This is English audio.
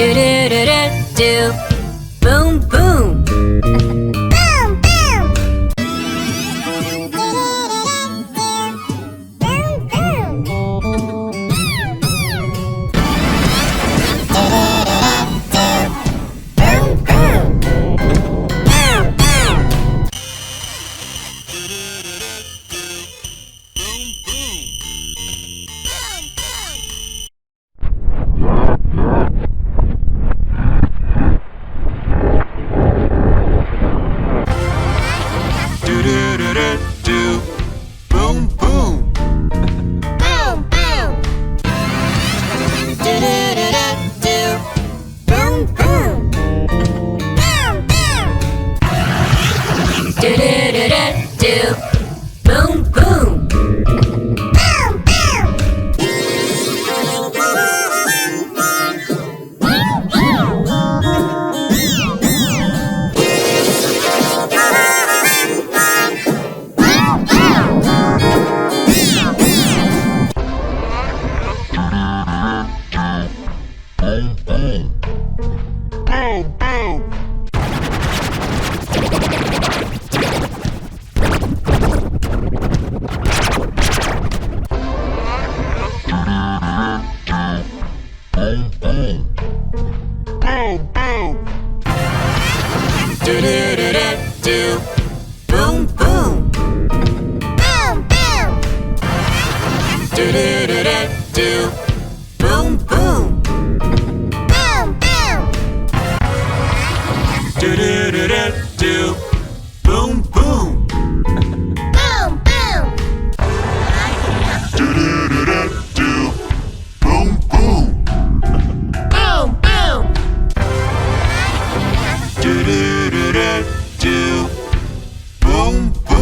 Do do do do do. Boom boom. Boom, boom. Boom, boom. Boom, boom. Boom, boom. Do do do do do. Boom boom. Boom, boom. Do do do do do. Boom, boom. Boom, boom. Do do do do do. Boom boom. Boom, boom. Boom boom. Boom boom. Do do do do do. Boom boom. Boom, boom. Do do do do do. Boom boom. Boom, boom. Do do do do do. Boom boom. Boom, boom. Do do do do do. Boom boom. Boom, boom. Do do do do do. Boom boom.